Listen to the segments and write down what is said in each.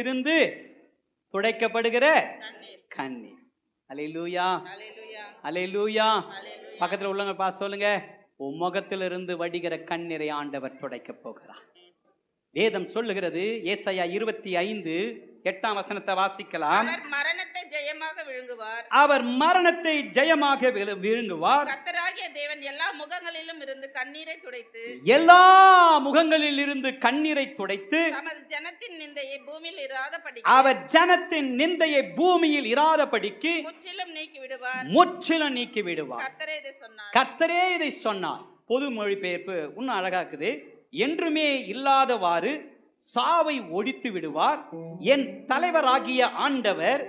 முகத்திலிருந்து துடைக்கப்படுகிற கண்ணீர். அல்லேலூயா, அல்லேலூயா. பக்கத்தில் உள்ளவங்க பார்த்து சொல்லுங்க, உன் முகத்திலிருந்து வடிகிற கண்ணீரை ஆண்டவர் துடைக்க போகிறார். வேதம் சொல்லுகிறது, ஏசாயா 25:8 வாசிக்கலாம். அவர் மரணத்தை ஜெயமாக விழுங்குவார். கர்த்தராகிய தேவன் எல்லா முகங்களிலும் இருந்து கண்ணீரை துடைத்து, எல்லா முகங்களில் இருந்து கண்ணீரை துடைத்து, தமது ஜனத்தின் நிந்தையை பூமியில் இராதபடி, அவர் ஜனத்தின் நிந்தையை பூமியில் இராதபடிக்கு முற்றிலும் நீக்கி விடுவார், முற்றிலும் நீக்கி விடுவார். கர்த்தரே இதை சொன்னார். கர்த்தரே இதை சொன்னார். பொது மொழிபெயர்ப்பு இன்னும் அழகாக்குது. என்றுமே இல்லாதவாறு சாவை ஒழித்து விடுவார். என் தலைவராகிய ஆண்டவர்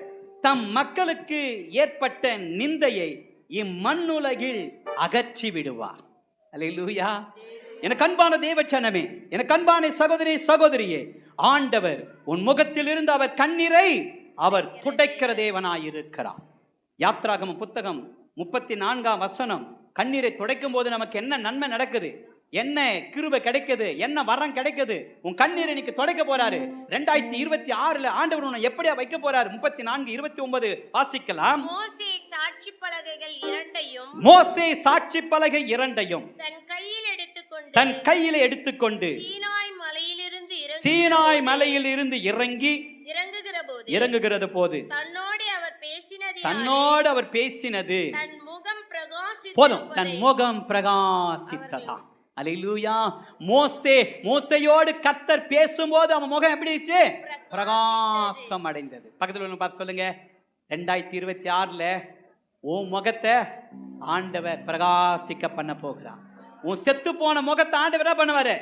தம் மக்களுக்கு ஏற்பட்ட நிந்தையை இம்மண்ணுலகில் அகற்றி விடுவார். அல்லேலூயா. எனக்கு அன்பான தேவச்சனமே, எனக்கு அன்பான சகோதரி சகோதரியே, ஆண்டவர் உன் முகத்தில் இருந்து அவர் கண்ணீரை அவர் துடைக்கிற தேவனாயிருக்கிறார். யாத்ராகம புத்தகம் 34 கண்ணீரை துடைக்கும் போது நமக்கு என்ன நன்மை நடக்குது, என்ன கிருபை கிடைக்குது, என்ன வரம் கிடைக்குது. உன் கண்ணீரை இன்னைக்கு துடைக்க போறாரு. 2026 ஆண்டவர் உன்னை எப்படியா வைக்க போறாரு. 34:29 வாசிக்கலாம். மோசே சாட்சி பலகைகள் இரண்டையும் தன் கையில் எடுத்துக்கொண்டு சீனாய் மலையில் இருந்து இறங்குகிறது போது தன்னோடு அவர் பேசினது போதும், தன் முகம் பிரகாசித்ததா. அல்லேலூயா. மோசேயோடு கர்த்தர் பேசும்போது அவன் முகம் எப்படி இருந்துச்சு? பிரகாசம் அடைந்தது. பக்கத்தில் உள்ள பார்த்து சொல்லுங்க, 2026 உன் முகத்தை ஆண்டவர் பிரகாசிக்க பண்ண போகிறார். உன் செத்து போன முகத்தை ஆண்டவர் என்ன பண்ணுவாரு?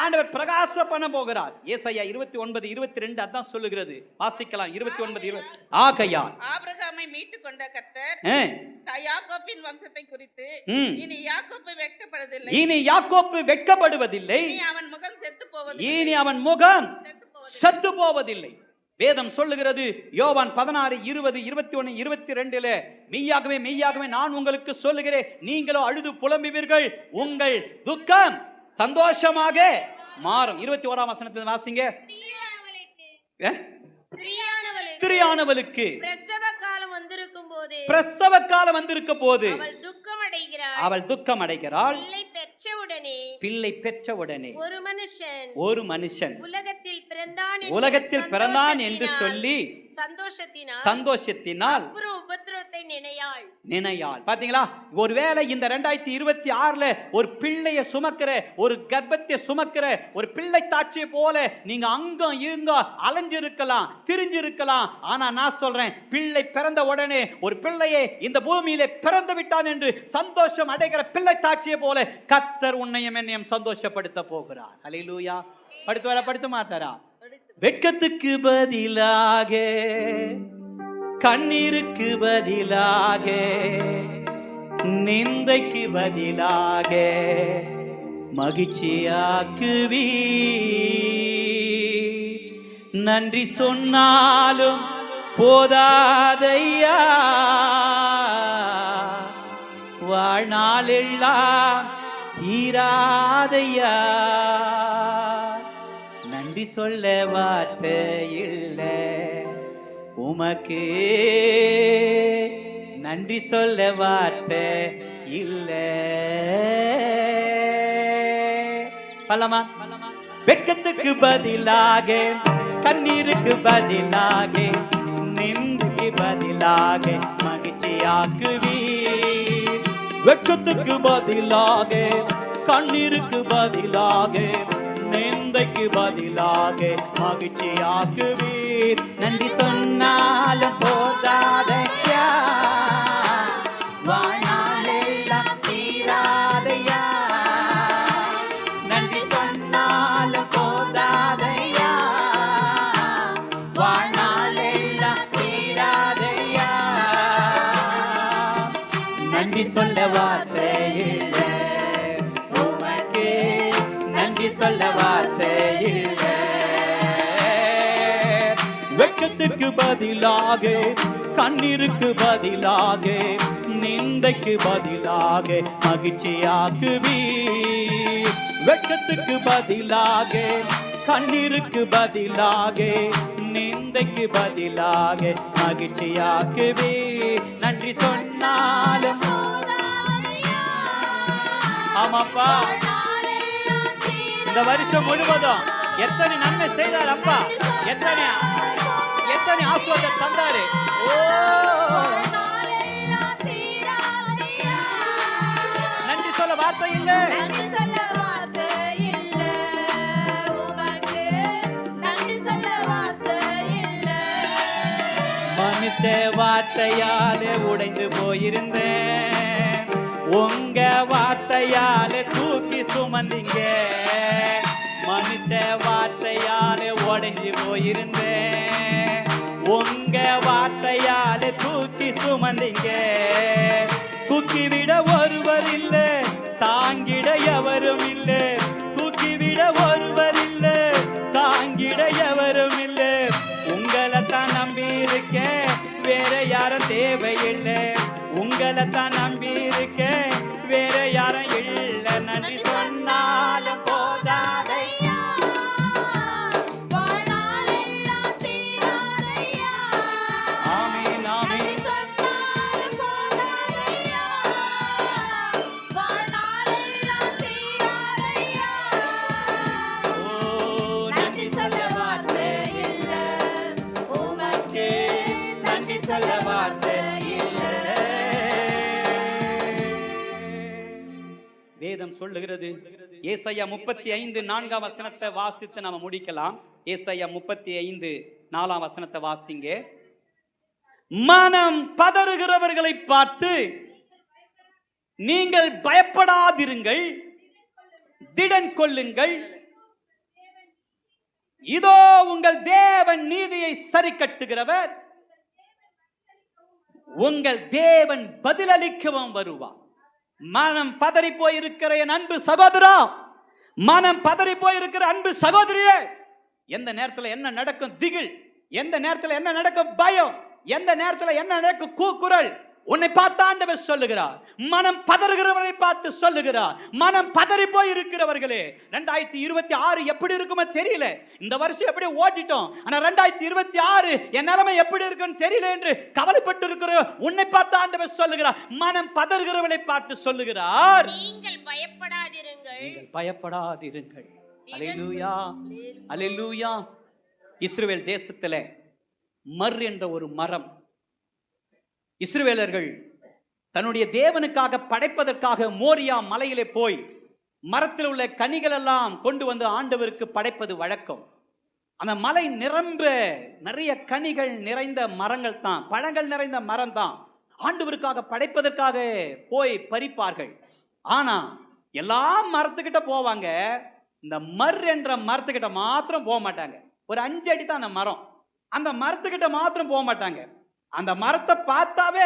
ஆண்டவர் பிரகாச பண்ண போகிறார். ஏசாயா 29:22 அதான் சொல்லுகிறது. வாசிக்கலாம். 29:20. ஆகையால் ஆபிரகாமை மீட்டுக் கொண்ட கர்த்தர் யாக்கோபின் வம்சத்தை குறித்து இனி யாக்கோப்பு வெட்கப்படுவதில்லை, இனி அவன் முகம் செத்து போவதில்லை. வேதம் சொல்லுகிறது, யோவான் 16:20-21-22 மெய்யாகவே மெய்யாகவே நான் உங்களுக்கு சொல்லுகிறேன், நீங்களோ அழுது புலம்புவீர்கள், உங்கள் துக்கம் சந்தோஷமாக மாறும். 21 வசனத்தை வாசிங்க. ஸ்திரியானவளுக்கு பிரசவ காலம் வந்திருக்கும் போது அவள் துக்கம் அடைகிறாள். பிள்ளை பெற்றவுடனே ஒரு மனுஷன் உலகத்தில் பிறந்தான் என்று சொல்லி சந்தோஷத்தினால் நினையாள். பாத்தீங்களா? ஒருவேளை இந்த 2026 ஒரு பிள்ளைய சுமக்கிற, ஒரு கர்ப்பத்தை சுமக்கிற ஒரு பிள்ளை தாட்சியை போல நீங்க அங்கும் இங்க அலைஞ்சிருக்கலாம், திரிஞ்சிருக்கலாம். ஆனா நான் சொல்றேன், பிள்ளை பிறந்த உடனே ஒரு பிள்ளையை இந்த பூமியிலே பிறந்து விட்டான் என்று சந்தோஷம் அடைகிற பிள்ளை தாட்சியை போல கர்த்தர் உன்னையும் என்னையும் சந்தோஷப்படுத்த போகிறார். அல்லேலூயா. படுத்த மாட்டாரா? வெட்கத்துக்கு பதிலாக, கண்ணீருக்கு பதிலாக, நிந்தைக்கு பதிலாக மகிழ்ச்சியாக்குவி. நன்றி சொன்னாலும் போதாதையா, வாழ்நாளெல்லாம் தீராதையா. நன்றி சொல்ல வார்த்தை இல்லை உமக்கு, நன்றி சொல்ல வார்த்தை இல்லை. பல்லமா. வெட்கத்துக்கு பதிலாக, கண்ணீருக்கு பதிலாக, நிந்தைக்கு பதிலாக மகிழ்ச்சியாக்குவி. வெட்கத்துக்கு பதிலாக, கண்ணீருக்கு பதிலாக, நிந்தைக்கு பதிலாக மகிழ்ச்சியாக்குவீர். நன்றி சொன்னாலும் போதாதையா, வாழ்நாளெல்லாம் தீராதையா. நன்றி சொன்னாலும் போதாதையா, வாழ்நாளெல்லாம் தீராதையா. நன்றி சொல்ல வார்த்தை இல்லை உமக்கு, நன்றி சொல்ல வார்த்தை இல்லை. வெட்கத்திற்கு பதிலாக, கண்ணீருக்கு பதிலாக, நிந்தைக்கு பதிலாக மகிழ்ச்சியாக்குவி. வெட்கத்துக்கு பதிலாக, கண்ணீருக்கு பதிலாக, நிந்தைக்கு பதிலாக மகிழ்ச்சியாக்குவே. நன்றி சொன்னாலும் ஆமாப்பா, இந்த வருஷம் முழுவதும் எத்தனை நன்மை செய்தார் அப்பா, எத்தனை எத்தனை ஆசீர்வாதம் தந்தாரு. ஓ நன்றி சொல்ல வார்த்தை இல்லை. மனுஷ வார்த்தையாலே உடைந்து போயிருந்தேன், உங்க வார்த்தையாலே தூக்கி சுமந்தீங்க. மனுஷ வார்த்தையாலே உடைஞ்சு போயிருந்தேன், உங்க வார்த்தையாலே தூக்கி சுமந்தீங்க. தூக்கிவிட ஒருவர் இல்லை, தாங்கிட எவரும் இல்லை. தூக்கிவிட ஒருவர் இல்லை, தாங்கிட எவரும் இல்லை. உங்களை தான் நம்பி இருக்கேன், வேற யாரும் தேவையில்லை. உங்களை தான் நம்பி இருக்கேன், வேற யாரும் இல்லை. நன்றி சொன்னாலும் போதாதையா, ஆமீன் ஆமீன். ஓ நன்றி சொல்ல வார்த்தை இல்லை, உமக்கு நன்றி சொல்ல வார்த்தை இல்லை. வேதம் சொல்லுகிறது, ஏசாயா 35:4 வசனத்தை வாசித்து நாம முடிக்கலாம். ஏசாயா 35:4 வசனத்தை வாசிங்க. மனம் பதறுகிறவர்களை பார்த்து நீங்கள் பயப்படாதிருங்கள், திடன் கொள்ளுங்கள். இதோ உங்கள் தேவன் நீதியை சரி கட்டுகிறவர், உங்கள் தேவன் பதிலளிக்கவும் வருவார். மனம் பதறி போயிருக்கிற என் அன்பு சகோதரா, மனம் பதறி போயிருக்கிற அன்பு சகோதரியே, எந்த நேரத்தில் என்ன நடக்கும் திகில், எந்த நேரத்தில் என்ன நடக்கும் பயம், எந்த நேரத்தில் என்ன நடக்கும் கூக்குரல், உன்னை பார்த்து ஆண்டவர் சொல்லுகிறார். மனம் பதறுகிறவர்களை பார்த்து சொல்லுகிறார், மனம் பதறி போய் இருக்கிறவர்களே, 2026 எப்படி இருக்குமோ தெரியல. இந்த வருஷம் எப்படி ஓட்டிட்டோம், ஆனா 2026 என் நிலைமை எப்படி இருக்குன்னு தெரியல என்று கவலைப்பட்டு இருக்கிற உன்னை பார்த்து ஆண்டவர் சொல்லுகிறார். மனம் பதறுகிறவர்களை பார்த்து சொல்லுகிறார், நீங்கள் பயப்படாதிருங்கள், பயப்படாதிருங்கள். அல்லேலூயா அல்லேலூயா. இஸ்ரவேல் தேசத்துல மர் என்ற ஒரு மரம், இஸ்ரவேலர்கள் தன்னுடைய தேவனுக்காக படைப்பதற்காக மோரியா மலையிலே போய் மரத்தில் உள்ள கனிகள் எல்லாம் கொண்டு வந்து ஆண்டவருக்கு படைப்பது வழக்கம். அந்த மலை நிரம்ப நிறைய கனிகள் நிறைந்த மரங்கள் தான், பழங்கள் நிறைந்த மரம் தான் ஆண்டவருக்காக படைப்பதற்காக போய் பறிப்பார்கள். ஆனா எல்லா மரத்துக்கிட்ட போவாங்க, இந்த மர் என்ற மரத்துக்கிட்ட மாத்திரம் போக மாட்டாங்க. ஒரு 5 அடி தான் அந்த மரம், அந்த மரத்துக்கிட்ட மாத்திரம் போக மாட்டாங்க. அந்த மரத்தை பார்த்தாவே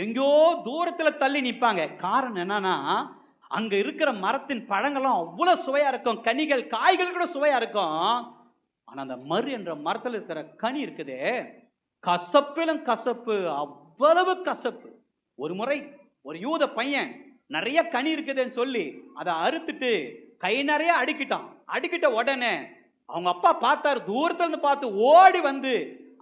எங்கோ தூரத்துல தள்ளி நிற்பாங்க. காரணம் என்னன்னா, அங்க இருக்கிற மரத்தின் பழங்களும் அவ்வளவு சுவையா இருக்கும், கனிகள் காய்கள் கூட சுவையா இருக்கும். ஆனா அந்த மர் என்ற மரத்தில் இருக்கிற கனி இருக்குதே, கசப்பிலும் கசப்பு, அவ்வளவு கசப்பு. ஒரு முறை ஒரு யூத பையன் நிறைய கனி இருக்குதுன்னு சொல்லி அதை அறுத்துட்டு கை நிறைய அடிக்கிட்டான். அடிக்கிட்ட உடனே அவங்க அப்பா பார்த்தாரு, தூரத்துல இருந்து பார்த்து ஓடி வந்து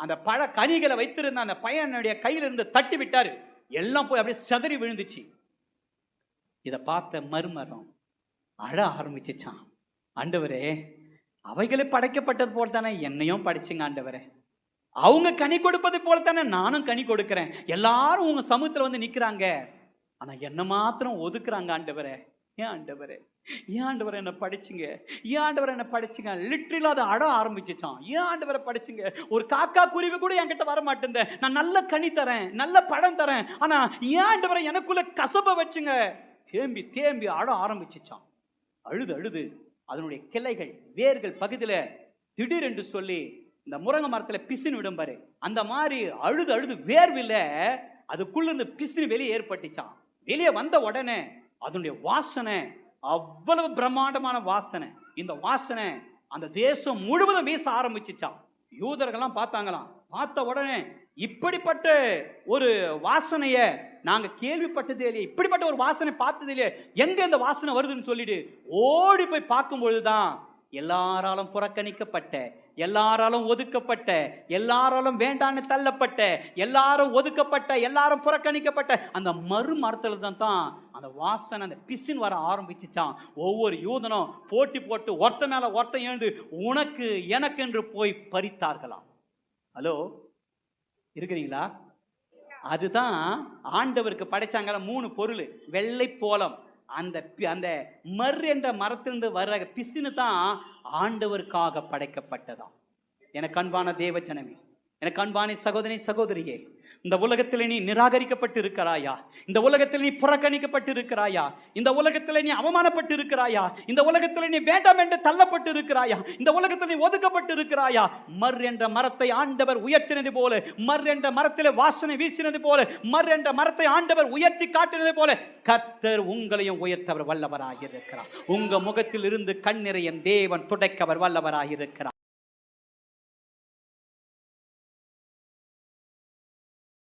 அந்த பழ கனிகளை வைத்திருந்த அந்த பையனுடைய கையிலிருந்து தட்டி விட்டாரு. எல்லாம் போய் அப்படியே சதறி விழுந்துச்சு. இதை பார்த்த மறுமரம் அழ ஆரம்பிச்சுச்சான். ஆண்டவரே, அவைகளை படைக்கப்பட்டது போல தானே என்னையும் படைச்சிங்க ஆண்டவரே, அவங்க கனி கொடுப்பது போல தானே நானும் கனி கொடுக்கிறேன். எல்லாரும் உங்க சமூகத்தில் வந்து நிற்கிறாங்க, ஆனா என்ன மாத்திரம் ஒதுக்குறாங்க ஆண்டவரே. ஏன் ஆண்டவரே, ஏன் ஆண்டவரை என்ன படிச்சுங்க, ஏன் ஆண்டவரை என்ன படிச்சுங்க. லிட்டரலா அதை அட ஆரம்பிச்சுச்சான். ஏன் ஆண்டவரை படிச்சுங்க, ஒரு காக்கா குருவி கூட என்கிட்ட வர மாட்டேன், நான் நல்ல கனி தரேன், நல்ல பழம் தரேன், ஆனா ஏன் ஆண்டவரை எனக்குள்ள கசப்ப வச்சுங்க. தேம்பி தேம்பி அட ஆரம்பிச்சுச்சான். அழுது அழுது அதனுடைய கிளைகள் வேர்கள் பகுதியில திடீரென்று சொல்லி இந்த முருங்கை மரத்துல பிசின் விடும் பாரு, அந்த மாதிரி அழுது அழுது வேர்வில்ல அதுக்குள்ள இருந்து பிசின் வெளியே ஏற்பட்டுச்சான். வெளியே வந்த உடனே அதனுடைய வாசனை அவ்வளவு பிரம்மாண்டமான வாசனை. இந்த வாசனை அந்த தேசம் முழுவதும் வீச ஆரம்பிச்சுச்சான். யூதர்கள்லாம் பார்த்தாங்களாம். பார்த்த உடனே இப்படிப்பட்ட ஒரு வாசனைய நாங்க கேள்விப்பட்டதே இல்லையே, இப்படிப்பட்ட ஒரு வாசனை பார்த்தது இல்லையே, எங்க இந்த வாசனை வருதுன்னு சொல்லிட்டு ஓடி போய் பார்க்கும் பொழுதுதான் எல்லாராலும் புறக்கணிக்கப்பட்ட, எல்லாராலும் ஒதுக்கப்பட்ட, எல்லாராலும் வேண்டான்னு தள்ளப்பட்ட, எல்லாரும் ஒதுக்கப்பட்ட, எல்லாரும் புறக்கணிக்கப்பட்ட அந்த மறு மரத்துல தான் அந்த வாசனை, அந்த பிசின் வர ஆரம்பிச்சுச்சான். ஒவ்வொரு யூதனும் போட்டி போட்டு ஒருத்த மேல ஒருத்த எழுந்து உனக்கு எனக்கு என்று போய் பறித்தார்களாம். ஹலோ, இருக்கிறீங்களா? அதுதான் ஆண்டவருக்கு படைச்சாங்கள 3 பொருள். வெள்ளை போலம், அந்த மர் என்ற மரத்திலிருந்து வர்ற பிசினு தான் ஆண்டவருக்காக படைக்கப்பட்டதாம். எனக்கு அன்பான தேவ ஜனமே, எனக்கு அன்பான சகோதரி சகோதரியே, இந்த உலகத்தில் நீ நிராகரிக்கப்பட்டு இருக்கிறாயா? இந்த உலகத்தில் நீ புறக்கணிக்கப்பட்டு இருக்கிறாயா? இந்த உலகத்தில் நீ அவமானப்பட்டு இருக்கிறாயா? இந்த உலகத்தில் நீ வேண்டாம் என்று தள்ளப்பட்டு இருக்கிறாயா? இந்த உலகத்தில் நீ ஒதுக்கப்பட்டு இருக்கிறாயா? மர் என்ற மரத்தை ஆண்டவர் உயர்த்தினது போல, மர் என்ற மரத்தில் வாசனை வீசினது போல, மர் என்ற மரத்தை ஆண்டவர் உயர்த்தி காட்டினது போல கர்த்தர் உங்களையும் உயர்த்தவர் வல்லவராக இருக்கிறார். உங்க முகத்தில் இருந்து கண்ணீரை என் தேவன் துடைக்கவர் வல்லவராக இருக்கிறார்.